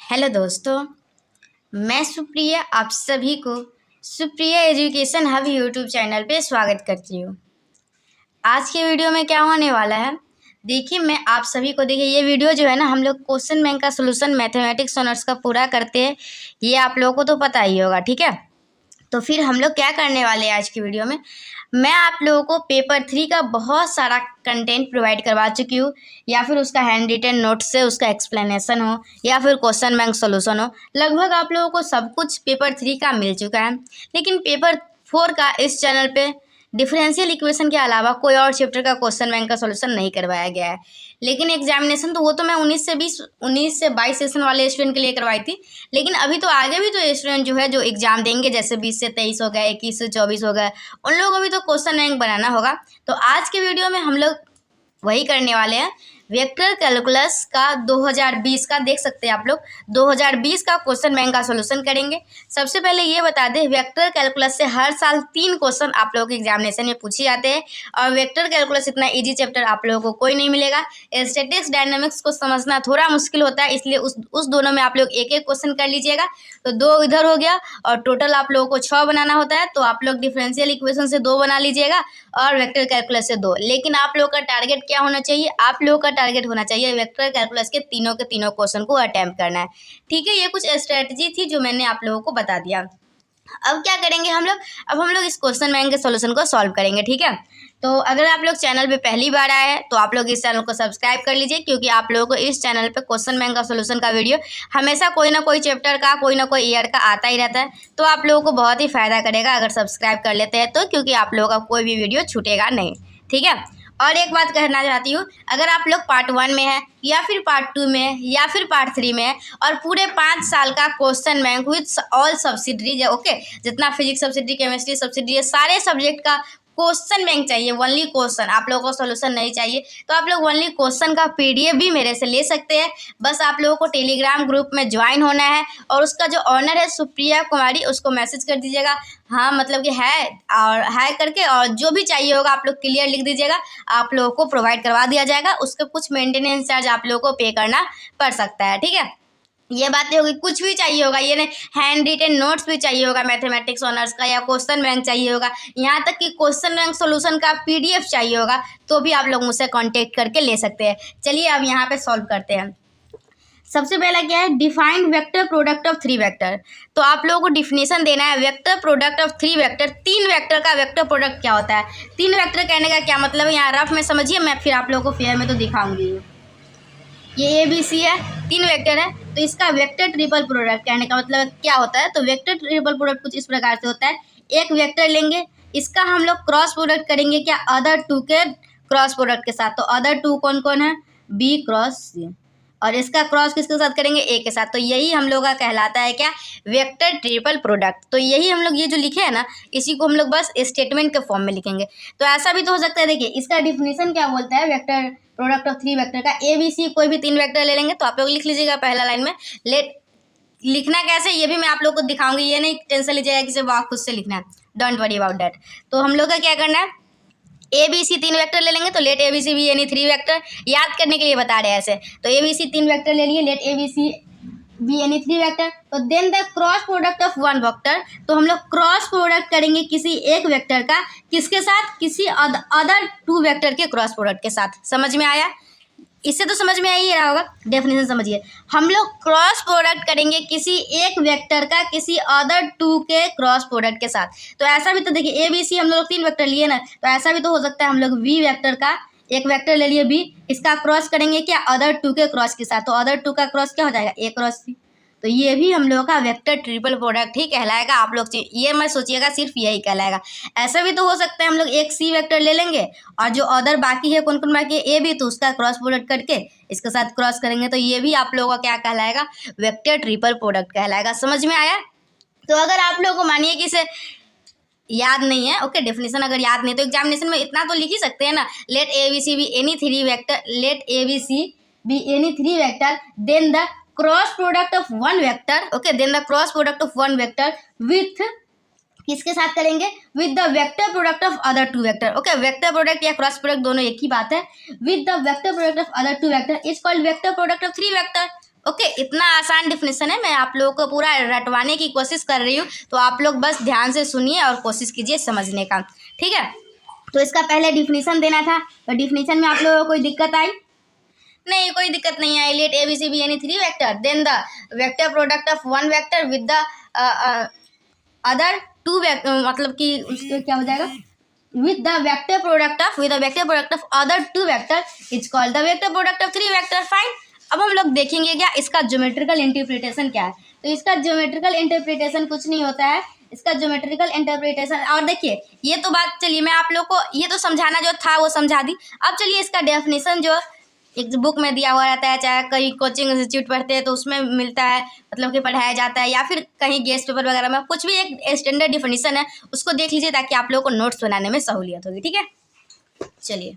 Hello दोस्तों, मैं सुप्रिया आप सभी को Supriya education hub YouTube channel पे स्वागत करती हूँ। आज के वीडियो में क्या होने वाला है, देखिए मैं आप सभी को देखिए ये वीडियो जो है ना, हम लोग क्वेश्चन बैंक का सोल्यूशन मैथमेटिक्स ऑनर्स का पूरा करते हैं। ये आप लोगों को तो पता ही होगा, ठीक है। तो फिर हम लोग क्या करने वाले हैं आज की वीडियो में, मैं आप लोगों को पेपर 3 का बहुत सारा कंटेंट प्रोवाइड करवा चुकी हूँ, या फिर उसका हैंड रिटन नोट से उसका एक्सप्लेनेशन हो या फिर क्वेश्चन बैंक सॉल्यूशन हो। लगभग आप लोगों को सब कुछ पेपर 3 का मिल चुका है, लेकिन पेपर 4 का इस चैनल पे डिफरेंशियल इक्वेशन के अलावा कोई और चैप्टर का क्वेश्चन बैंक का सॉल्यूशन नहीं करवाया गया है। लेकिन एग्जामिनेशन तो वो तो मैं 19 से 22 सेशन वाले स्टूडेंट के लिए करवाई थी, लेकिन अभी तो आगे भी तो स्टूडेंट जो है जो एग्जाम देंगे, जैसे 20 से 23 हो गए, 21 से 24 हो गए, उन लोगों को भी तो क्वेश्चन बैंक बनाना होगा। तो आज के वीडियो में हम लोग वही करने वाले हैं। वेक्टर कैलकुलस का 2020 का देख सकते हैं आप लोग, 2020 का क्वेश्चन बैंक का सॉल्यूशन करेंगे। सबसे पहले ये बता दें, वेक्टर कैलकुलस से हर साल 3 क्वेश्चन आप लोगों के एग्जामिनेशन में पूछे जाते हैं, और वेक्टर कैलकुलस इतना इजी चैप्टर आप लोगों को कोई नहीं मिलेगा। स्टैटिक्स डायनामिक्स को समझना थोड़ा मुश्किल होता है, इसलिए उस दोनों में आप लोग एक एक क्वेश्चन कर लीजिएगा। तो 2 इधर हो गया, और टोटल आप लोगों को 6 बनाना होता है, तो आप लोग डिफरेंशियल इक्वेशन से 2 बना लीजिएगा और वेक्टर कैलकुलस से 2। लेकिन आप लोगों का टारगेट क्या होना चाहिए, आप लोगों का टारगेट होना चाहिए वेक्टर कैलकुलस के तीनों क्वेश्चन को अटेम्प्ट करना है, ठीक है। ये कुछ स्ट्रेटजी थी जो मैंने आप लोगों को बता दिया। अब क्या करेंगे हम लोग, अब हम लोग इस क्वेश्चन बैंक के सॉल्यूशन को सॉल्व करेंगे, ठीक है। तो अगर आप लोग चैनल पे पहली बार आए हैं तो आप लोग इस चैनल को सब्सक्राइब कर लीजिए, क्योंकि आप लोगों को इस चैनल पे क्वेश्चन बैंक का सॉल्यूशन का वीडियो हमेशा कोई ना कोई चैप्टर का, कोई ना कोई ईयर का आता ही रहता है। तो आप लोगों को बहुत ही फायदा करेगा अगर सब्सक्राइब कर लेते हैं तो, क्योंकि आप लोगों का कोई भी वीडियो छूटेगा नहीं, ठीक है। और एक बात कहना चाहती हूँ, अगर आप लोग पार्ट 1 में है या फिर पार्ट 2 में है या फिर पार्ट 3 में है, और पूरे 5 साल का question bank with all subsidiaries है, ओके, जितना फिजिक्स सब्सिडरी, केमिस्ट्री सब्सिडरी है, सारे सब्जेक्ट का क्वेश्चन बैंक चाहिए, ओनली क्वेश्चन, आप लोगों को सॉल्यूशन नहीं चाहिए, तो आप लोग ओनली क्वेश्चन का पीडीएफ भी मेरे से ले सकते हैं। बस आप लोगों को टेलीग्राम ग्रुप में ज्वाइन होना है, और उसका जो ऑनर है सुप्रिया कुमारी, उसको मैसेज कर दीजिएगा, हाँ मतलब कि है, और हाय करके, और जो भी चाहिए होगा आप लोग क्लियर लिख दीजिएगा, आप लोगों को प्रोवाइड करवा दिया जाएगा। उसका कुछ मेंटेनेंस चार्ज आप लोगों को पे करना पड़ सकता है, ठीक है। ये बातें होगी, कुछ भी चाहिए होगा, ये नहीं हैंड रिटन नोट्स भी चाहिए होगा मैथमेटिक्स ऑनर्स का, या क्वेश्चन बैंक चाहिए होगा, यहाँ तक कि क्वेश्चन बैंक सॉल्यूशन का पीडीएफ चाहिए होगा, तो भी आप लोग मुझसे कांटेक्ट करके ले सकते हैं। चलिए अब यहाँ पे सॉल्व करते हैं। सबसे पहला क्या है, defined vector product of 3 vector. तो आप लोगों को डिफिनेशन देना है vector product of 3 vector. 3 vector का वेक्टर प्रोडक्ट क्या होता है, 3 वेक्टर कहने का क्या मतलब है, यहाँ रफ में समझिए, मैं फिर आप लोगों को फेयर में तो दिखाऊंगी। ये ABC है, 3 वेक्टर है, तो इसका वेक्टर ट्रिपल प्रोडक्ट कहने का मतलब क्या होता है। तो वेक्टर ट्रिपल प्रोडक्ट कुछ इस प्रकार से होता है, एक वेक्टर लेंगे, इसका हम लोग क्रॉस प्रोडक्ट करेंगे क्या, अदर 2 के क्रॉस प्रोडक्ट के साथ। तो अदर 2 कौन कौन है, B क्रॉस C, और इसका क्रॉस किसके साथ करेंगे, A के साथ। तो यही हम लोग का कहलाता है क्या, वेक्टर ट्रिपल प्रोडक्ट। तो यही हम लोग ये जो लिखे हैं ना, इसी को हम लोग बस स्टेटमेंट के फॉर्म में लिखेंगे। तो ऐसा भी तो हो सकता है, देखिए इसका डिफिनेशन क्या बोलता है, वेक्टर प्रोडक्ट ऑफ 3 वेक्टर का, ABC कोई भी 3 वेक्टर ले लेंगे, तो आप लोग लिख लीजिएगा पहला लाइन में। लिखना कैसे ये भी मैं आप लोग को दिखाऊंगी, ये नहीं टेंशन लीजिएगा कि सिर्फ आप खुद से लिखना है, डोंट वरी अबाउट दैट। तो हम लोग का क्या करना है, ABC 3 वेक्टर ले लेंगे, तो लेट ABC भी यानी 3 वेक्टर, याद करने के लिए बता रहे हैं ऐसे। तो ABC 3 वेक्टर ले लिए, लेट ABC भी यानी 3 वेक्टर। तो then the cross product of 1 vector, तो हम लोग क्रॉस प्रोडक्ट करेंगे किसी एक वेक्टर का, किसके साथ, किसी अदर 2 वेक्टर के क्रॉस प्रोडक्ट के साथ। समझ में आया, इससे तो समझ में आ ही रहा होगा, डेफिनेशन समझिए। हम लोग क्रॉस प्रोडक्ट करेंगे किसी एक वेक्टर का किसी अदर 2 के क्रॉस प्रोडक्ट के साथ। तो ऐसा भी तो देखिए, ABC हम लोग 3 वेक्टर लिए ना, तो ऐसा भी तो हो सकता है, हम लोग V वेक्टर का एक वेक्टर ले लिए B, इसका क्रॉस करेंगे क्या, अदर 2 के क्रॉस के साथ। तो अदर 2 का क्रॉस क्या हो जाएगा, A क्रॉस C। तो ये भी हम लोगों का वेक्टर ट्रिपल प्रोडक्ट ही कहलाएगा। आप लोग ये मत सोचिएगा सिर्फ यही कहलाएगा, ऐसा भी तो हो सकता है हम लोग एक C वेक्टर ले लेंगे, और जो अदर बाकी है, कौन कौन बाकी है, A भी, तो उसका क्रॉस प्रोडक्ट करके इसके साथ क्रॉस करेंगे, तो ये भी आप लोगों का क्या कहलाएगा, वेक्टर ट्रिपल प्रोडक्ट कहलाएगा। समझ में आया। तो अगर आप लोगों को मानिए कि इसे याद नहीं है, ओके, डेफिनेशन अगर याद नहीं तो एग्जामिनेशन में इतना तो लिख ही सकते हैं ना, let ABC be any 3 vector, let ABC be any 3 vector, then the cross product of 1 vector, okay, then the cross product of 1 vector with, किसके साथ करेंगे, with the vector product of other 2 vector, okay, vector product या cross product दोनों एक ही बात है। With the vector product of other 2 vector is called vector product of 3 vector, okay, इतना आसान डिफिनेशन है, मैं आप लोगों को पूरा रटवाने की कोशिश कर रही हूँ, तो आप लोग बस ध्यान से सुनिए और कोशिश कीजिए समझने का, ठीक है। तो इसका पहले डिफिनेशन देना था, तो डिफिनेशन में आप लोगों को कोई दिक्कत आई? नहीं, कोई दिक्कत नहीं आई। Let a B C be any three vector then the vector product of one vector with the other two vector, मतलब कि उसका क्या हो जाएगा, with the vector product of other two vector is called the vector product of three vector. Fine. अब हम लोग देखेंगे क्या इसका ज्योमेट्रिकल इंटरप्रिटेशन क्या है। तो इसका ज्योमेट्रिकल इंटरप्रिटेशन कुछ नहीं होता है, इसका ज्योमेट्रिकल इंटरप्रिटेशन, और देखिए ये तो बात, चलिए मैं आप लोग को ये तो समझाना जो था वो समझा दी। अब चलिए इसका डेफिनेशन जो एक बुक में दिया हुआ रहता है, चाहे कहीं कोचिंग इंस्टीट्यूट पढ़ते हैं तो उसमें मिलता है, मतलब कि पढ़ाया जाता है, या फिर कहीं गेस्ट पेपर वगैरह में कुछ भी एक स्टैंडर्ड डिफिनेशन है, उसको देख लीजिए ताकि आप लोगों को नोट्स बनाने में सहूलियत होगी, ठीक है। चलिए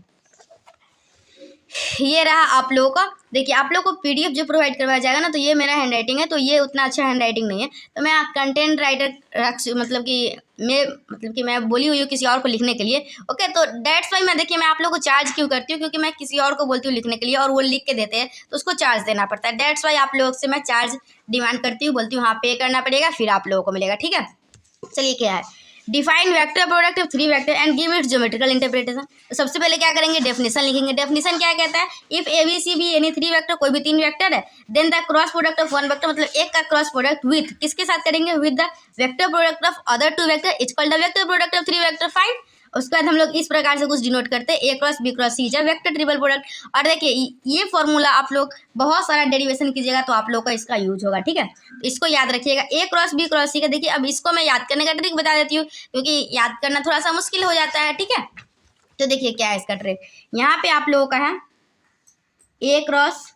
ये रहा आप लोगों का, देखिए आप लोग को पीडीएफ जो प्रोवाइड करवाया जाएगा ना, तो ये मेरा हैंड राइटिंग है, तो ये उतना अच्छा हैंड राइटिंग नहीं है, तो मैं कंटेंट राइटर मतलब कि मैं बोली हुई हूँ किसी और को लिखने के लिए। ओके, तो डेट्स वाई मैं, देखिए मैं आप लोग को चार्ज क्यों करती हूँ, क्योंकि मैं किसी और को बोलती हूँ लिखने के लिए और वो लिख के देते हैं, तो उसको चार्ज देना पड़ता है। डेट्स वाई आप लोग से मैं चार्ज डिमांड करती हूँ, बोलती हूँ हाँ पे करना पड़ेगा, फिर आप लोगों को मिलेगा, ठीक है। चलिए क्या है, define vector product of three vector and give its geometrical interpretation. तो सबसे पहले क्या करेंगे, डेफिनेशन लिखेंगे। डेफिनेशन क्या कहता है, if A B C be any three vector, कोई भी तीन वेक्टर है, then the cross product of one vector, मतलब एक का क्रॉस प्रोडक्ट विथ किसके साथ करेंगे, with the vector product of other two vector is called the vector product of three vector. Fine. उसके बाद हम लोग इस प्रकार से कुछ डिनोट करते हैं, ए क्रॉस बी क्रॉस सी जब वेक्टर ट्रिपल प्रोडक्ट। और देखिए ये फॉर्मूला आप लोग बहुत सारा डेरिवेशन कीजिएगा तो आप लोग का इसका यूज होगा, ठीक है। इसको याद रखिएगा, ए क्रॉस बी क्रॉस सी का। देखिए अब इसको मैं याद करने का ट्रिक बता देती हूँ, क्योंकि याद करना थोड़ा सा मुश्किल हो जाता है, ठीक है। तो देखिए क्या है इसका ट्रिक, यहाँ पे आप लोगों का है ए क्रॉस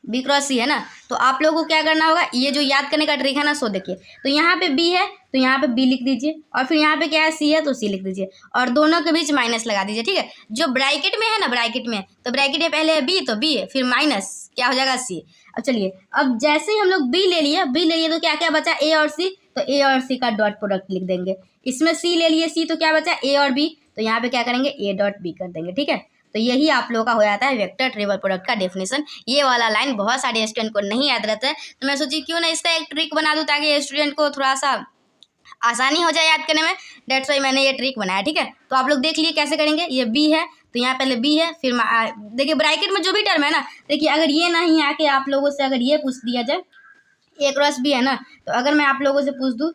बी क्रॉस सी है ना, तो आप लोगों को क्या करना होगा, ये जो याद करने का ट्रिक है ना, सो देखिए, तो यहाँ पे बी है तो यहाँ पे बी लिख दीजिए, और फिर यहाँ पे क्या है सी है तो सी लिख दीजिए, और दोनों के बीच माइनस लगा दीजिए, ठीक है। जो ब्रैकेट में है ना, ब्रैकेट में, तो ब्रैकेट में पहले है बी तो बी है, फिर माइनस क्या हो जाएगा सी। अब चलिए, अब जैसे ही हम लोग बी ले लिए तो क्या क्या बचा, ए और सी, तो ए और सी का डॉट प्रोडक्ट लिख देंगे। इसमें सी ले लिए सी, तो क्या बचा ए और बी, तो यहाँ पे क्या करेंगे ए डॉट बी कर देंगे, ठीक है। तो यही आप लोगों का हो जाता है वेक्टर ट्रिपल प्रोडक्ट का डेफिनेशन। ये वाला लाइन बहुत सारे स्टूडेंट को नहीं याद रहता है, तो मैं सोची क्यों ना इसका एक ट्रिक बना दूं ताकि स्टूडेंट को थोड़ा सा आसानी हो जाए याद करने में। डेट्स वाई मैंने ये ट्रिक बनाया, ठीक है। तो आप लोग देख लिए कैसे करेंगे, ये बी है तो यहाँ पहले बी है, फिर देखिए ब्रैकेट में जो भी टर्म है ना, देखिए अगर ये नहीं आके आप लोगों से अगर ये पूछ दिया जाए ए क्रॉस बी है ना, तो अगर मैं आप लोगों से पूछ दूँ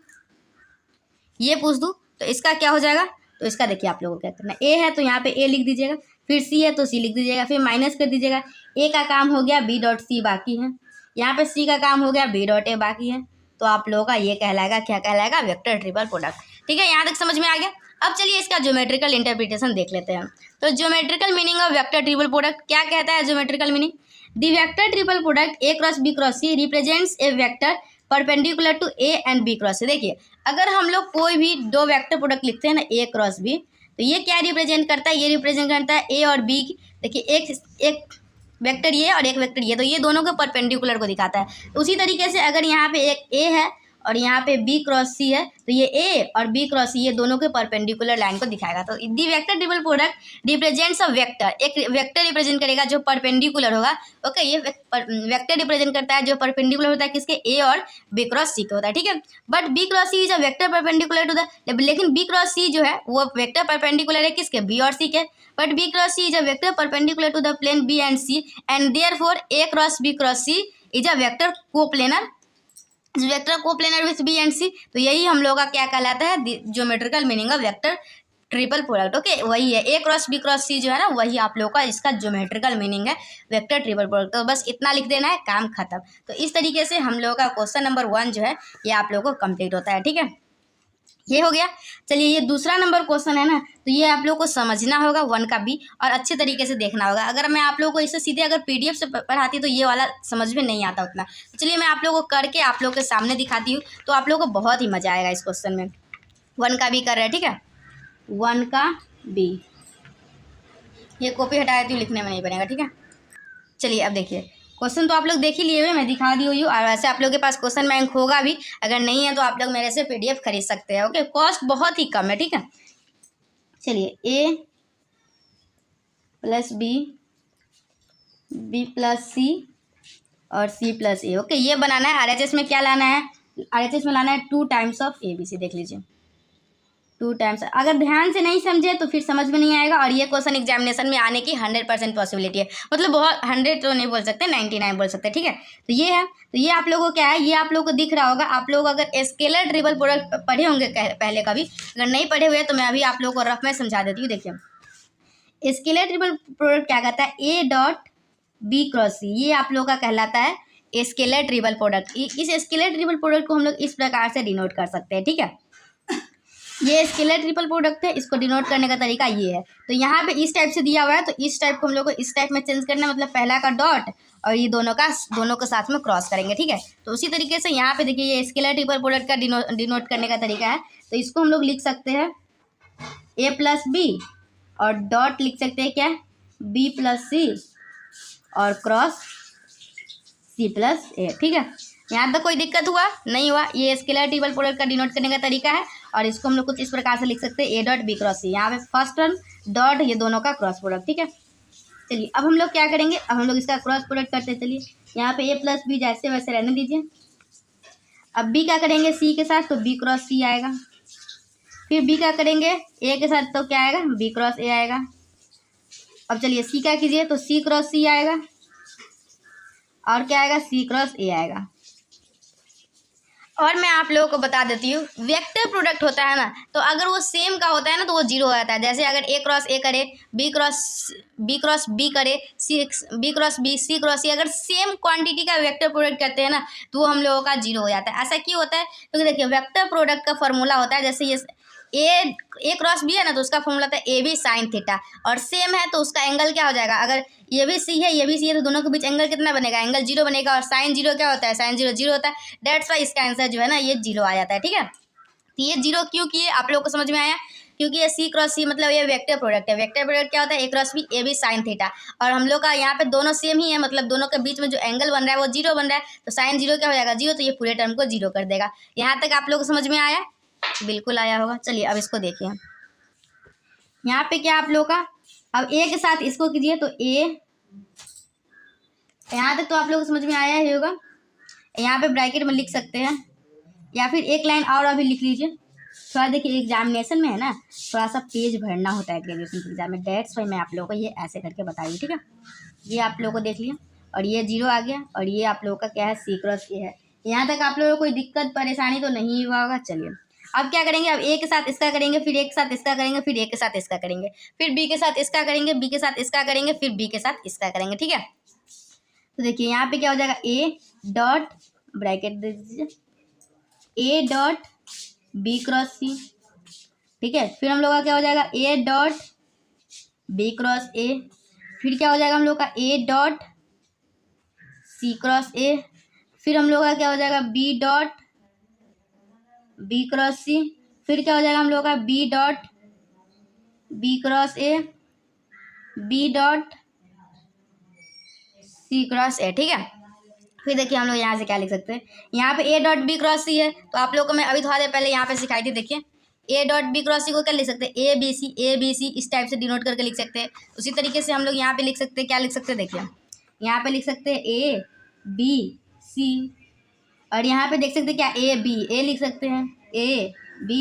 तो इसका क्या हो जाएगा। तो इसका देखिए आप लोगों को क्या करना है, ए है तो यहाँ पे ए लिख दीजिएगा, फिर सी है तो सी लिख दीजिएगा, फिर माइनस कर दीजिएगा। ए का काम हो गया, बी डॉट सी बाकी है, यहाँ पे सी का काम हो गया, बी डॉट ए बाकी है। तो आप लोगों का ये कहलाएगा, क्या कहलाएगा, वेक्टर ट्रिपल प्रोडक्ट, ठीक है। यहाँ तक समझ में आ गया। अब चलिए इसका ज्योमेट्रिकल इंटरप्रिटेशन देख लेते हैं। तो geometrical meaning of vector triple product क्या कहता है, geometrical meaning, the vector triple product a cross b cross c represents a vector perpendicular to a and b cross c. देखिए अगर हम लोग कोई भी दो वेक्टर प्रोडक्ट लिखते हैं ना, ए क्रॉस बी, तो ये क्या रिप्रेजेंट करता है, ये रिप्रेजेंट करता है ए और बी की। देखिए एक वेक्टर ये और एक वेक्टर ये, तो ये दोनों के परपेंडिकुलर को दिखाता है। तो उसी तरीके से अगर यहाँ पे एक ए है और यहाँ पे बी क्रॉस सी है, तो ये ए और बी क्रॉस सी ये दोनों के परपेंडिकुलर लाइन को दिखाएगा। तो दी vector triple product represents a vector, एक वेक्टर रिप्रेजेंट करेगा जो परपेंडिकुलर होगा। ओके, ये वेक्टर रिप्रेजेंट करता है जो परपेंडिकुलर होता है किसके, ए और बी क्रॉस सी के होता है, ठीक है। But B cross C is a vector perpendicular to the, लेकिन बी क्रॉस सी जो है वो वेक्टर परपेंडिकुलर है किसके, बी और सी के। But B cross C is a vector perpendicular to the plain B and C, and therefore A cross b cross C is a vector coplanar, vector coplanar with B and सी। तो यही हम लोग का क्या कहलाता है, geometrical meaning of vector triple product. Okay, वही है a cross b cross C जो है ना, वही आप लोग का इसका ज्योमेट्रिकल मीनिंग है वेक्टर ट्रिपल प्रोडक्ट। तो बस इतना लिख देना है, काम खत्म। तो इस तरीके से हम लोग का क्वेश्चन नंबर 1 जो है ये आप लोगों को कंप्लीट होता है, ठीक है। ये हो गया। चलिए ये दूसरा नंबर क्वेश्चन है ना, तो ये आप लोग को समझना होगा 1 का बी, और अच्छे तरीके से देखना होगा। अगर मैं आप लोगों को इसे सीधे अगर पीडीएफ से पढ़ाती तो ये वाला समझ में नहीं आता उतना। तो चलिए मैं आप लोगों को करके आप लोग के सामने दिखाती हूँ, तो आप लोगों को बहुत ही मजा आएगा इस क्वेश्चन में। 1 का बी कर रहे हैं, ठीक है, 1 का बी। ये कॉपी हटा देती हूँ, लिखने में नहीं बनेगा, ठीक है। चलिए अब देखिए क्वेश्चन तो आप लोग देख ही लिए हुए, मैं दिखा दी हुई हूँ, और वैसे आप लोगों के पास क्वेश्चन बैंक होगा भी, अगर नहीं है तो आप लोग मेरे से पीडीएफ खरीद सकते हैं। ओके, कॉस्ट बहुत ही कम है, ठीक है। चलिए ए प्लस बी, बी प्लस सी, और सी प्लस ए। ओके, ये बनाना है। RHS में क्या लाना है? RHS में लाना है 2 टाइम्स ऑफ ABC। देख लीजिए 2 टाइम्स। अगर ध्यान से नहीं समझे तो फिर समझ में नहीं आएगा, और ये क्वेश्चन एग्जामिनेशन में आने की 100% पॉसिबिलिटी है। मतलब बहुत 100 तो नहीं बोल सकते, 99 बोल सकते, ठीक है। तो ये है, तो ये आप लोगों को क्या है, ये आप लोगों को दिख रहा होगा। आप लोग अगर स्केलर ट्रिपल प्रोडक्ट पढ़े होंगे पहले कभी, अगर नहीं पढ़े हुए तो मैं अभी आप लोगों को रफ में समझा देती हूँ। देखिए स्केलर ट्रिपल प्रोडक्ट क्या कहता है, A dot B cross C, ये आप लोगों का कहलाता है स्केलर ट्रिपल प्रोडक्ट। इस स्केलर ट्रिपल प्रोडक्ट को हम लोग इस प्रकार से डिनोट कर सकते हैं, ठीक है। ये स्केलर ट्रिपल प्रोडक्ट है, इसको डिनोट करने का तरीका ये है। तो यहाँ पे इस टाइप से दिया हुआ है, तो इस टाइप को हम लोग को इस टाइप में चेंज करना है, मतलब पहला का डॉट और ये दोनों को साथ में क्रॉस करेंगे, ठीक है। तो उसी तरीके से यहाँ पे देखिए ये स्केलर ट्रिपल प्रोडक्ट का डिनोट करने का तरीका है। तो इसको हम लोग लिख सकते हैं A प्लस बी, और डॉट लिख सकते हैं क्या, B प्लस C, और क्रॉस C प्लस A, ठीक है। यहाँ तक कोई दिक्कत हुआ नहीं हुआ? ये स्केलर ट्रिपल प्रोडक्ट का डिनोट करने का तरीका है, और इसको हम लोग कुछ इस प्रकार से लिख सकते हैं A dot B cross C। यहाँ पे फर्स्ट टर्म डॉट, ये दोनों का क्रॉस प्रोडक्ट, ठीक है। चलिए अब हम लोग क्या करेंगे, अब हम लोग इसका क्रॉस प्रोडक्ट करते हैं। चलिए यहाँ पे A प्लस बी जैसे वैसे रहने दीजिए। अब B क्या करेंगे C के साथ, तो B क्रॉस C आएगा। फिर B क्या करेंगे A के साथ, तो क्या आएगा, B क्रॉस A आएगा। अब चलिए C क्या कीजिए, तो C क्रॉस C आएगा, और क्या आएगा, C क्रॉस A आएगा। और मैं आप लोगों को बता देती हूँ, वेक्टर प्रोडक्ट होता है ना, तो अगर वो सेम का होता है ना तो वो जीरो हो जाता है। जैसे अगर A क्रॉस A करे, B क्रॉस B करे, B cross B, C cross C, अगर सेम क्वांटिटी का वेक्टर प्रोडक्ट करते हैं ना तो वो हम लोगों का जीरो हो जाता है। ऐसा क्यों होता है? क्योंकि देखिए वेक्टर प्रोडक्ट का फॉर्मूला होता है, जैसे ये ए क्रॉस बी है ना, तो उसका फॉर्मूला होता है AB साइन थीटा, और सेम है तो उसका एंगल क्या हो जाएगा, अगर ये भी सी है ये भी सी है, तो दोनों के बीच एंगल कितना बनेगा, एंगल जीरो बनेगा। और साइन जीरो क्या होता है, साइन जीरो जीरो होता है। डेट्स वाई इसका आंसर जो है ना ये जीरो आ जाता है, ठीक है। तो ये जीरो क्यों किए, आप लोगों को समझ में आया? क्योंकि ये C क्रॉस C मतलब ये वेक्टर प्रोडक्ट है। वेक्टर प्रोडक्ट क्या होता है, A cross B, AB sine theta, और हम लोग का यहाँ पे दोनों सेम ही है, मतलब दोनों के बीच में जो एंगल बन रहा है वो जीरो बन रहा है। तो साइन जीरो क्या हो जाएगा, जीरो, तो ये पूरे टर्म को जीरो कर देगा। यहाँ तक आप लोग को समझ में आया? बिल्कुल आया होगा। चलिए अब इसको देखिए, यहाँ पे क्या आप लोग का, अब A के साथ इसको कीजिए, तो A, यहाँ तक तो आप लोग को समझ में आया ही होगा। यहाँ पे ब्रैकेट में लिख सकते हैं, या फिर एक लाइन और अभी लिख लीजिए। थोड़ा देखिए एग्जामिनेशन में है ना, थोड़ा सा पेज भरना होता है ग्रेजुएशन के एग्जाम में, डेट्स वाई मैं आप लोगों को ये ऐसे करके बताइए, ठीक है। ये आप लोगों को देख लिया, और ये जीरो आ गया, और ये आप लोगों का क्या है, C क्रॉस A है। यहाँ तक आप लोगों को कोई दिक्कत परेशानी तो नहीं हुआ होगा। चलिए अब क्या करेंगे, अब A के साथ इसका करेंगे, फिर A के साथ इसका करेंगे, फिर A के साथ इसका करेंगे, फिर B के साथ इसका करेंगे, B के साथ इसका करेंगे, फिर B के साथ इसका करेंगे, ठीक है। तो देखिए यहाँ पे क्या हो जाएगा, A डॉट, ब्रैकेट दे दीजिए, A dot B cross C, ठीक है। फिर हम लोग का क्या हो जाएगा, A dot B cross A, फिर क्या हो जाएगा हम लोग का A dot C cross A, फिर हम लोग का क्या हो जाएगा, B dot B cross C, फिर क्या हो जाएगा हम लोग का B dot B cross A, B dot C cross A, ठीक है। फिर देखिए हम लोग यहाँ से क्या लिख सकते हैं, यहाँ पे A dot B cross C है, तो आप लोग को मैं अभी थोड़ा देर पहले यहाँ पे सिखाई थी। देखिए A dot B cross C को क्या लिख सकते हैं, A B C इस टाइप से डिनोट करके लिख सकते हैं। उसी तरीके से हम लोग यहाँ पे लिख सकते हैं, क्या लिख सकते हैं, देखिए यहाँ पे लिख सकते हैं A B C, और यहाँ पे देख सकते हैं क्या, A B, A लिख सकते हैं, A B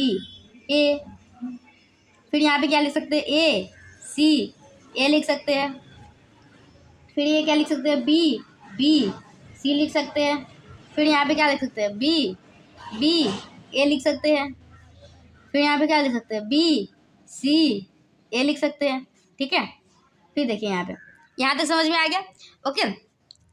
A, फिर यहाँ पे क्या लिख सकते हैं, A C, A लिख सकते हैं, फिर ये क्या लिख सकते हैं, B B C लिख सकते हैं, फिर यहाँ पे क्या लिख सकते हैं, B B A लिख सकते हैं, फिर यहाँ पे क्या लिख सकते हैं, B C A लिख सकते हैं, ठीक है। फिर देखिए यहाँ तक समझ में आ गया? ओके।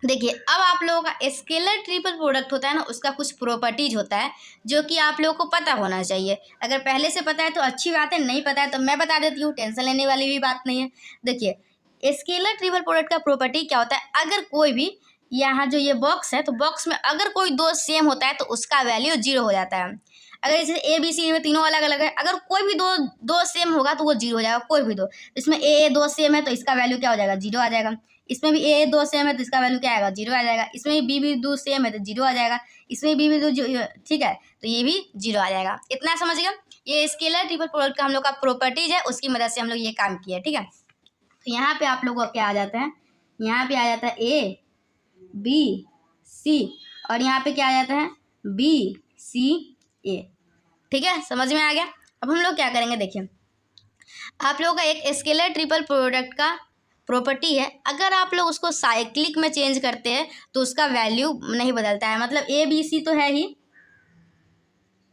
देखिए अब आप लोगों का स्केलर ट्रिपल प्रोडक्ट होता है ना, उसका कुछ प्रॉपर्टीज होता है जो कि आप लोगों को पता होना चाहिए। अगर पहले से पता है तो अच्छी बात है, नहीं पता है तो मैं बता देती हूँ, टेंशन लेने वाली भी बात नहीं है। देखिए स्केलर ट्रिपल प्रोडक्ट का प्रॉपर्टी क्या होता है, अगर कोई भी यहाँ जो ये बॉक्स है, तो बॉक्स में अगर कोई दो सेम होता है तो उसका वैल्यू जीरो हो जाता है। अगर जैसे A B C में तीनों अलग अलग है, अगर कोई भी दो सेम होगा तो वो जीरो हो जाएगा, कोई भी दो। इसमें A दो सेम है तो इसका वैल्यू क्या हो जाएगा, जीरो आ जाएगा। इसमें भी A दो सेम है तो इसका वैल्यू क्या आएगा, जीरो आ जाएगा। इसमें भी B भी दो सेम है तो जीरो आ जाएगा। इसमें B भी दो, ठीक है, तो ये भी जीरो आ जाएगा। इतना समझ गया? ये स्केलर ट्रिपल प्रोडक्ट का हम लोग का प्रॉपर्टीज है, उसकी मदद से हम लोग ये काम किया, ठीक है। तो यहाँ पे आप लोगों को क्या आ जाता है, यहाँ पे आ जाता है A B सी, और यहाँ पे क्या आ जाता है बी सी ए। ठीक है, समझ में आ गया। अब हम लोग क्या करेंगे, देखिए आप लोगों का एक स्केलर ट्रिपल प्रोडक्ट का प्रॉपर्टी है, अगर आप लोग उसको साइक्लिक में चेंज करते हैं तो उसका वैल्यू नहीं बदलता है। मतलब ए बी सी तो है ही,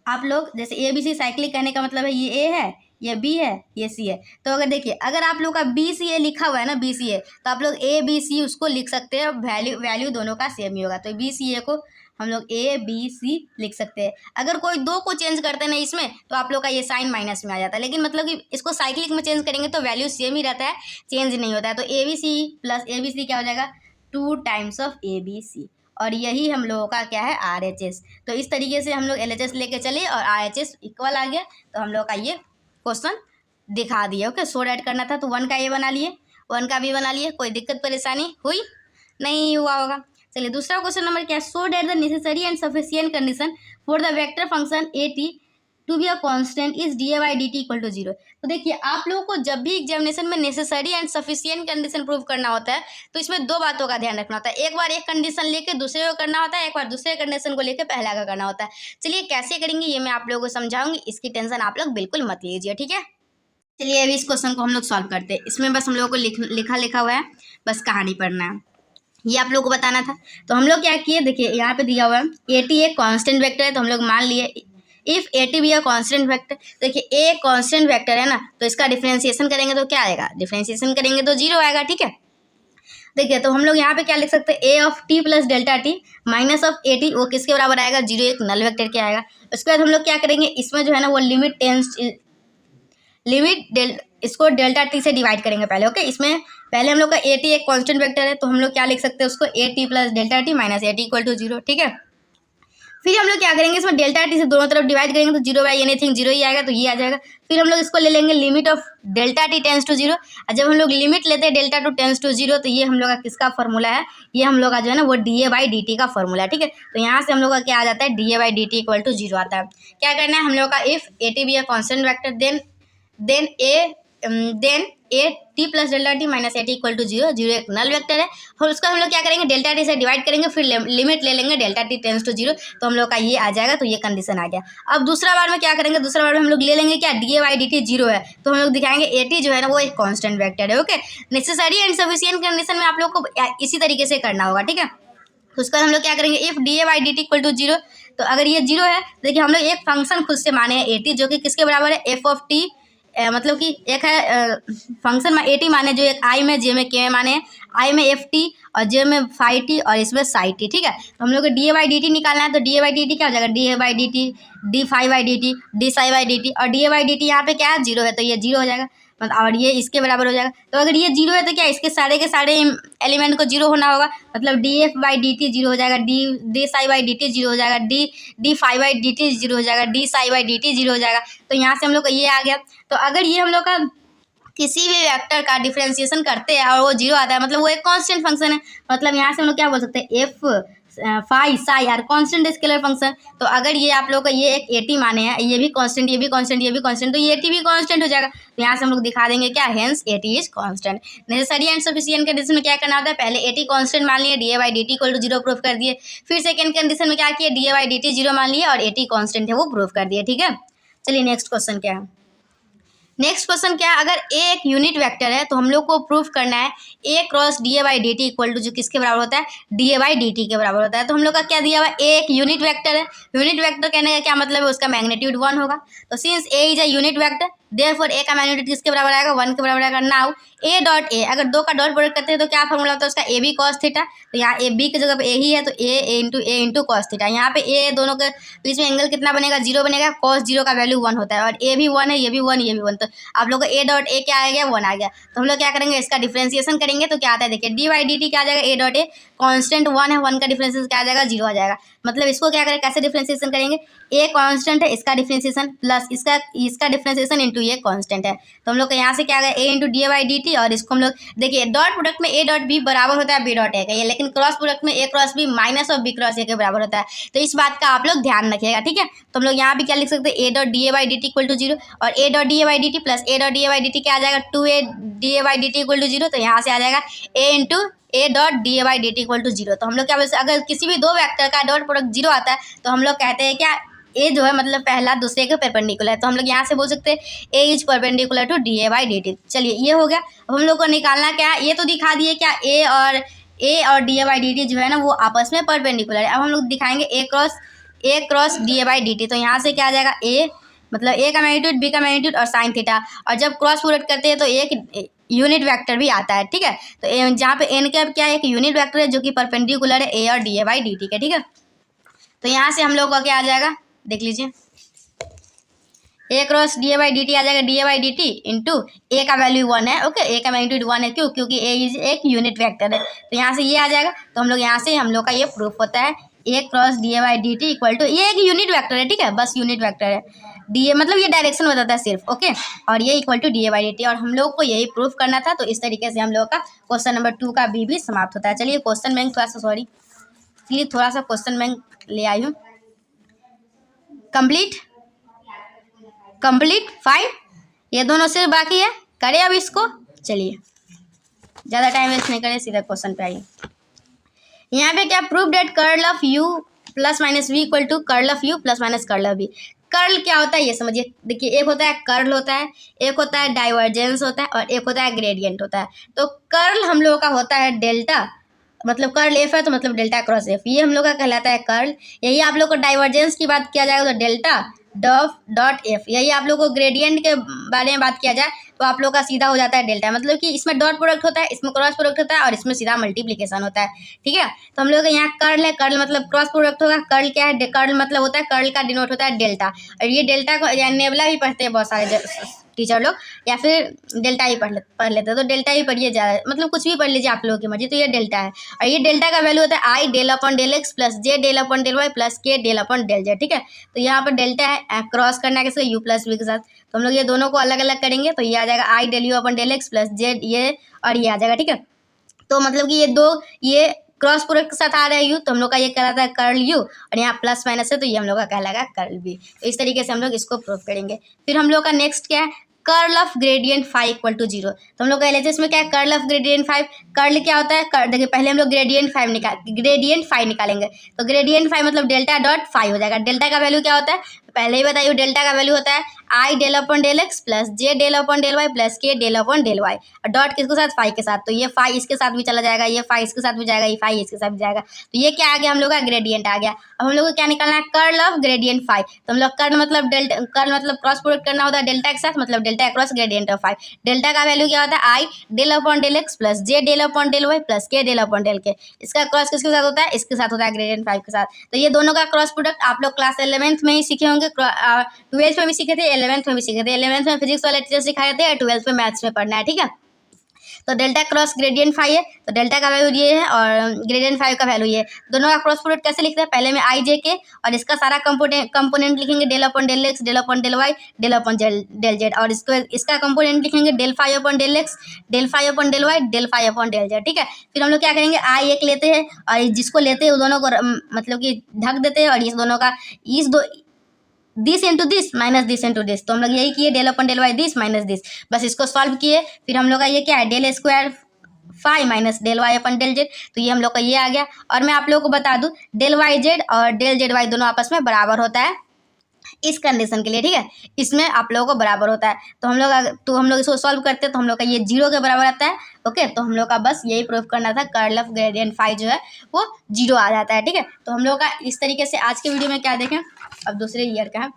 आप लोग जैसे ए बी सी साइक्लिक कहने का मतलब है ये ए है, ये बी है, ये सी है। तो अगर देखिए अगर आप लोग का बी सी ए लिखा हुआ है ना, बी सी ए, तो आप लोग ए बी सी उसको लिख सकते हैं, वैल्यू दोनों का सेम ही होगा। तो बी सी ए को हम लोग ए बी सी लिख सकते हैं। अगर कोई दो को चेंज करते हैं ना इसमें, तो आप लोग का ये साइन माइनस में आ जाता है। लेकिन मतलब कि इसको साइक्लिक में चेंज करेंगे तो वैल्यू सेम ही रहता है, चेंज नहीं होता है। तो A B C plus A B C क्या हो जाएगा, 2 times of A B C, और यही हम लोगों का क्या है आर एच एस। तो इस तरीके से हम लोग एल एच एस लेके चले और आर एच एस इक्वल आ गया। तो हम लोग का ये क्वेश्चन दिखा दिए। ओके, सोड ऐड करना था तो 1 का ए बना लिए, 1 का बी बना लिए। कोई दिक्कत परेशानी हुई नहीं हुआ होगा। चलिए दूसरा क्वेश्चन नंबर क्या है, so that the necessary and sufficient condition for the vector function a t to be a constant is d a by d t equal to 0। तो देखिए आप लोगों को जब भी एग्जामिनेशन में necessary and sufficient condition prove करना होता है तो इसमें दो बातों का ध्यान रखना होता है। एक बार एक कंडीशन लेके दूसरे को करना होता है, एक बार दूसरे कंडीशन को लेकर पहला का करना होता है। चलिए कैसे करेंगे ये मैं आप लोगों को समझाऊंगी, इसकी टेंशन आप लोग बिल्कुल मत लीजिए, ठीक है। चलिए अभी इस क्वेश्चन को हम लोग सॉल्व करते हैं। इसमें बस हम लोगों को लिखा हुआ है, बस कहानी पढ़ना है, ये आप लोगों को बताना था। तो हम लोग क्या किए, देखिए यहाँ पे दिया हुआ है ए टी एक कांस्टेंट वेक्टर है, तो हम लोग मान लिए if a t B a constant vector. देखिए ए कांस्टेंट वेक्टर है ना, तो इसका डिफरेंशिएशन करेंगे तो क्या आएगा, डिफरेंशिएशन करेंगे तो 0 आएगा, ठीक है। देखिए तो हम लोग यहाँ पे क्या लिख सकते हैं, a of t plus delta T minus of a t, वो किसके बराबर आएगा, 0, एक नल वेक्टर के आएगा। उसके बाद हम लोग क्या करेंगे, इसमें जो है ना वो इसको डेल्टा टी से डिवाइड करेंगे पहले। ओके, इसमें पहले हम लोग का ए टी एक कांस्टेंट वेक्टर है, तो हम लोग क्या लिख सकते हैं उसको, A T plus delta T minus A T equal to 0, ठीक है। फिर हम लोग क्या करेंगे, इसमें डेल्टा टी से दोनों तरफ डिवाइड करेंगे तो 0 बाई एनीथिंग 0 ही आएगा, तो ये आ जाएगा। फिर हम लोग इसको ले लेंगे limit of delta T tends to 0, और जब हम लोग लिमिट लेते हैं डेल्टा टू टेंस टू 0, तो ये हम लोग का किसका फॉर्मूला है, ये हम लोग का जो है ना वो D a by d T का फॉर्मूला है, ठीक है। तो यहाँ से हम लोग का क्या आ जाता है, d a by d t equal to 0 आता है। क्या करना है हम लोग का, if a t be a constant vector then a T plus delta T minus A T equal to 0, 0 एक नल वेक्टर है, और उसका हम लोग क्या करेंगे, डेल्टा टी से डिवाइड करेंगे, फिर लिमिट ले लेंगे डेल्टा टी टेंस टू 0, तो हम लोग का ये आ जाएगा। तो ये कंडीशन आ गया। अब दूसरा बार में क्या करेंगे, दूसरा बार में हम लोग ले लेंगे क्या, D a by d t 0 है, तो हम लोग दिखाएंगे ए टी जो है ना वो एक कॉन्स्टेंट वेक्टर है। Okay, necessary and sufficient condition में आप लोग को इसी तरीके से करना होगा, ठीक है। तो उसका हम लोग क्या करेंगे, if d a by d t equal to 0, तो अगर ये 0 है, देखिए हम लोग एक फंक्शन खुद से माने हैं ए टी, जो कि किसके बराबर है, एफ ऑफ टी, मतलब कि एक है फंक्शन में ए टी माने जो एक आई में, जे में, के में माने हैं, आई में एफ टी और जे में फाई टी और इसमें साई टी, ठीक है। तो हम लोग को d a by d t निकालना है, तो d a by d t क्या हो जाएगा, d a by d t, d phi by d t, d psi by d t, और d a by d t यहाँ पे क्या है 0 है, तो ये 0 हो जाएगा, और ये इसके बराबर हो जाएगा। तो अगर ये 0 है तो क्या इसके सारे के सारे एलिमेंट को 0 होना होगा, मतलब d f by d t 0 हो जाएगा, d psi by d t 0 हो जाएगा, d phi by d t 0 हो जाएगा, d psi by d t 0 हो जाएगा। तो यहाँ से हम लोग का ये आ गया। तो अगर ये हम लोग का किसी भी वेक्टर का डिफरेंशिएशन करते हैं और वो 0 आता है, मतलब वो एक कांस्टेंट फंक्शन है, मतलब यहाँ से हम लोग क्या बोल सकते हैं, f phi psi are constant scalar function. तो अगर ये आप लोग का ये एक ए टी माने हैं, ये भी कांस्टेंट, ये भी कांस्टेंट, ये भी कांस्टेंट, तो ये टी भी कांस्टेंट हो जाएगा। तो यहाँ से हम लोग दिखा देंगे क्या, hence A T is constant. Necessary and sufficient condition में क्या करना होता है, पहले ए टी कांस्टेंट मान लिए, d a by d t equal to 0 proof कर दिए। फिर सेकंड कंडीशन में क्या किया, d a by d t 0 मान लिए और ए टी कांस्टेंट है वो प्रूफ कर दिए, ठीक है। चलिए नेक्स्ट क्वेश्चन क्या है, नेक्स्ट क्वेश्चन क्या है, अगर ए एक यूनिट वेक्टर है तो हम लोग को प्रूफ करना है a cross d a by d t equal to, जो किसके बराबर होता है, d a by d t के बराबर होता है। तो हम लोग का क्या दिया हुआ है, ए एक यूनिट वेक्टर है। यूनिट वेक्टर कहने का क्या मतलब है, उसका मैग्नीट्यूड 1 होगा। तो since a is a unit vector, therefore a का मैग्नीट्यूड किसके बराबर आएगा, 1 के बराबर आएगा। नाउ ए डॉट ए, अगर दो का डॉट प्रोडक्ट करते हैं तो क्या फॉर्मूला होता है उसका, ए बी कॉस थीटा। तो यहाँ ए बी की जगह पे ए ही है, तो ए इंटू कॉस थीटा। यहाँ पे ए दोनों के बीच में एंगल कितना बनेगा, 0 बनेगा। कॉस 0 का वैल्यू 1 होता है, और ए भी 1 है, ये भी 1, ये भी 1। तो आप लोग का ए डॉट ए क्या आ गया, 1 आ गया। तो हम लोग क्या करेंगे, इसका डिफरेंशिएशन करेंगे तो क्या आता है, देखिए डी बाई डी टी क्या आ जाएगा, ए डॉट ए कॉन्स्टेंट 1 है, 1 का डिफरेंशिएशन क्या आ जाएगा, 0 आ जाएगा। मतलब इसको क्या करें, कैसे डिफरेंशिएशन करेंगे, ए कांस्टेंट है, इसका डिफरेंशिएशन प्लस इसका डिफरेंशिएशन इंटू इंटू ये कांस्टेंट है। तो हम लोग का यहाँ से क्या आ गया a into D by d t, और इसको हम लोग देखिए डॉट प्रोडक्ट में a डॉट b बराबर होता है b डॉट a का, ये लेकिन क्रॉस प्रोडक्ट में a क्रॉस b माइनस और b क्रॉस a के बराबर होता है। तो इस बात का आप लोग ध्यान रखिएगा, ठीक है। तो हम लोग यहाँ भी क्या लिख सकते हैं, a dot d by d t equal to 0 और a dot d by d t plus a dot d by d t क्या आ जाएगा 2a d by d t equal to 0। तो यहाँ से आ जाएगा a into a dot d by d t equal to 0। तो हम लोग क्या बोलते हैं, अगर किसी भी दो वेक्टर का डॉट प्रोडक्ट 0 आता है तो हम लोग कहते हैं क्या ए जो है मतलब पहला दूसरे के परपेंडिकुलर है। तो हम लोग यहाँ से बोल सकते हैं a is perpendicular to d a by d t. चलिए ये हो गया। अब हम लोग को निकालना क्या है, ये तो दिखा दिए क्या ए और d a by d T जो है ना वो आपस में परपेंडिकुलर है। अब हम लोग दिखाएंगे a cross d a by d t. तो यहाँ से क्या आ जाएगा ए मतलब ए का मैग्नीट्यूड बी का मैग्नीट्यूड और साइन थीटा, और जब क्रॉस प्रोडक्ट करते हैं तो एक यूनिट वेक्टर भी आता है, ठीक है। तो जहाँ पे एन कैप क्या है, एक यूनिट वेक्टर है जो कि परपेंडिकुलर है ए और d a by d t के, ठीक है। तो यहाँ से हम लोग का क्या आ जाएगा देख लीजिए, a cross d a by d t आ जाएगा d a by d t into a का वैल्यू 1 है, ओके, ए का मैग्नीट्यूड 1 है, क्यों, क्योंकि ए इज एक यूनिट वेक्टर है। तो यहाँ से ये आ जाएगा। तो हम लोग यहाँ से हम लोग का ये प्रूफ होता है a cross d a by d t equal to, ये एक यूनिट वेक्टर है, ठीक है, बस यूनिट वेक्टर है, डी ए मतलब ये डायरेक्शन बताता है सिर्फ, ओके, और ये equal to d a by d t. और हम लोग को यही प्रूफ करना था। तो इस तरीके से हम लोग का क्वेश्चन नंबर 2 का बी भी समाप्त होता है। चलिए क्वेश्चन बैंक थोड़ा सा क्वेश्चन बैंक ले आई हूँ। कंप्लीट 5, ये दोनों सिर्फ बाकी है, करें अब इसको। चलिए ज़्यादा टाइम वेस्ट नहीं करें, सीधा क्वेश्चन पे आइए। यहाँ पे क्या proof that curl of u plus minus v equal to curl of u plus minus curl of v. Curl क्या होता है ये समझिए। देखिए एक होता है कर्ल होता है, एक होता है डाइवर्जेंस होता है और एक होता है ग्रेडियंट होता है। तो कर्ल हम लोगों का होता है डेल्टा, मतलब कर्ल एफ है तो मतलब डेल्टा क्रॉस एफ, ये हम लोग का कहलाता है कर्ल। यही आप लोग को डाइवर्जेंस की बात किया जाएगा तो डेल्टा डॉट एफ। यही आप लोग को ग्रेडियंट के बारे में बात किया जाए तो आप लोग का सीधा हो जाता है डेल्टा, मतलब कि इसमें डॉट प्रोडक्ट होता है, इसमें क्रॉस प्रोडक्ट होता है और इसमें सीधा मल्टीप्लिकेशन होता है, ठीक है। तो हम लोग का यहाँ कर्ल है, कर्ल मतलब क्रॉस प्रोडक्ट होगा। कर्ल क्या है, कर्ल मतलब होता है, कर्ल का डिनोट होता है डेल्टा। और ये डेल्टा को नेबला भी पढ़ते हैं बहुत सारे टीचर लोग, या फिर डेल्टा ही पढ़ लेते हैं। तो डेल्टा ही पढ़िए, ज़्यादा मतलब कुछ भी पढ़ लीजिए आप लोगों की मर्जी। तो ये डेल्टा है और ये डेल्टा का वैल्यू होता है i del upon del x plus j del upon del y plus k del upon del z, ठीक है। तो यहाँ पर डेल्टा है, क्रॉस करना है किसका, यू प्लस वी के साथ। तो हम लोग ये दोनों को अलग अलग करेंगे तो ये आ जाएगा i del u upon del x plus z, ये और ये आ जाएगा, ठीक है। तो मतलब कि ये दो ये क्रॉस प्रोडक्ट के साथ आ रहा है यू, तो हम लोग का ये कहलाता है कर्ल यू, और यहाँ प्लस माइनस है तो ये हम लोग का कहलाएगा कर्ल बी। तो इस तरीके से हम लोग इसको प्रूव करेंगे। फिर हम लोग का नेक्स्ट क्या है, curl of gradient phi equal to 0। तो हम लोग कह लेते हैं इसमें क्या है, कर्ल ऑफ ग्रेडियंट 5। कर्ल क्या होता है, देखिए पहले हम लोग ग्रेडियंट फाई निकालेंगे। तो ग्रेडियंट फाई मतलब डेल्टा डॉट फाई हो जाएगा। डेल्टा का वैल्यू क्या होता है, पहले ही बताइए, डेल्टा का वैल्यू होता है i del upon del x plus j del upon del y plus k del upon del y, और डॉट किसके साथ, फाई के साथ। तो ये फाई इसके साथ भी चला जाएगा, ये फाई इसके साथ भी जाएगा, ये फाई इसके साथ भी जाएगा। तो ये क्या आ गया, हम लोग का ग्रेडियंट आ गया। अब हम लोग को क्या निकालना है, कर्ल ऑफ ग्रेडियंट फाई। तो हम लोग कर्ल मतलब क्रॉस प्रोडक्ट करना होता है डेल्टा के साथ, मतलब delta cross gradient of phi. Delta का वैल्यू क्या होता है, i del upon del x plus j del upon del y plus k del upon del k. इसका क्रॉस किसके साथ होता है, इसके साथ होता है ग्रेडियंट फाइव के साथ। तो ये दोनों का क्रॉस प्रोडक्ट आप लोग क्लास 11th में ही सीखे होंगे, 12th में भी सीखे थे, 11th में भी सीखे थे। 11th में फिजिक्स वाले टीचर सिखाए थे, 12th में मैथ्स में पढ़ना है, ठीक है। तो डेल्टा क्रॉस ग्रेडियंट फाई है, तो डेल्टा का वैल्यू ये है और ग्रेडियंट फाइव का वैल्यू ये। दोनों का क्रॉस प्रोडक्ट कैसे लिखते हैं, पहले में आई जे के और इसका सारा कंपोनेंट लिखेंगे del upon del x, del upon del y, del upon del z, और इसका कंपोनेंट लिखेंगे del phi upon del x, del phi upon del y, del phi upon del z, ठीक है। फिर हम लोग क्या करेंगे, आई एक लेते हैं और जिसको लेते हैं वो दोनों को मतलब कि ढक देते हैं, और इस दोनों का this into this minus this into this. तो हम लोग यही किए, del upon del y this minus this, बस इसको सॉल्व किए। फिर हम लोग का ये क्या है, del square phi minus del y upon del z. तो ये हम लोग का ये आ गया। और मैं आप लोगों को बता दूं, डेल वाई जेड और डेल जेड वाई दोनों आपस में बराबर होता है इस कंडीशन के लिए, ठीक है। इसमें आप लोगों को बराबर होता है। तो हम लोग इसको सॉल्व करते हैं तो हम लोग का ये 0 के बराबर आता है, ओके। तो हम लोग का बस यही प्रूफ करना था, कर्ल ऑफ ग्रेडियंट फाई जो है वो 0 आ जाता है, ठीक है। तो हम लोग का इस तरीके से आज के वीडियो में क्या देखें, अब दूसरे ईयर का है,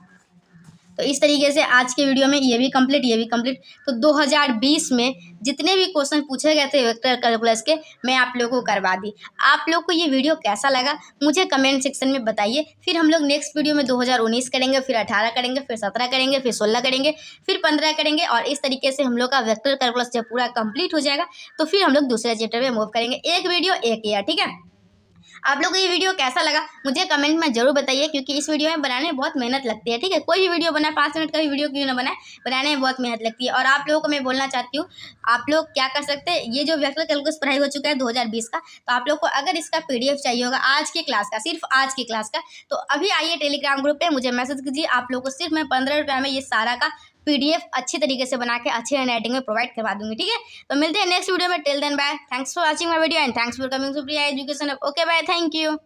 तो इस तरीके से आज के वीडियो में ये भी कंप्लीट। तो 2020 में जितने भी क्वेश्चन पूछे गए थे वेक्टर कैलकुलस के, मैं आप लोगों को करवा दी। आप लोग को ये वीडियो कैसा लगा मुझे कमेंट सेक्शन में बताइए। फिर हम लोग नेक्स्ट वीडियो में 2019 करेंगे, फिर 18 करेंगे, फिर 17 करेंगे, फिर 16 करेंगे, फिर 15 करेंगे, और इस तरीके से हम लोग का वेक्टर कैलकुलस जब पूरा कंप्लीट हो जाएगा तो फिर हम लोग दूसरे चैप्टर में मूव करेंगे। एक वीडियो एक ईयर, ठीक है। आप लोगों को ये वीडियो कैसा लगा मुझे कमेंट में जरूर बताइए, क्योंकि इस वीडियो में बनाने में बहुत मेहनत लगती है। ठीक है, कोई भी वीडियो बनाए 5 मिनट का भी वीडियो क्यों ना बनाए, बनाने में बहुत मेहनत लगती है। और आप लोगों को मैं बोलना चाहती हूँ, आप लोग क्या कर सकते हैं, ये जो व्याकरण कैलकुलस पढ़ाई हो चुका है 2020 का, तो आप लोग को अगर इसका PDF चाहिए होगा आज की क्लास का, सिर्फ आज की क्लास का, तो अभी आइए टेलीग्राम ग्रुप पे मुझे मैसेज कीजिए। आप लोग को सिर्फ मैं 15 रुपये में ये सारा का PDF अच्छी तरीके से बना के अच्छी हैंडराइटिंग में प्रोवाइड करवा दूंगी। ठीक है, तो मिलते हैं नेक्स्ट वीडियो में। Till then bye, thanks for watching my video and thanks for coming Supriya education. Okay bye, thank you.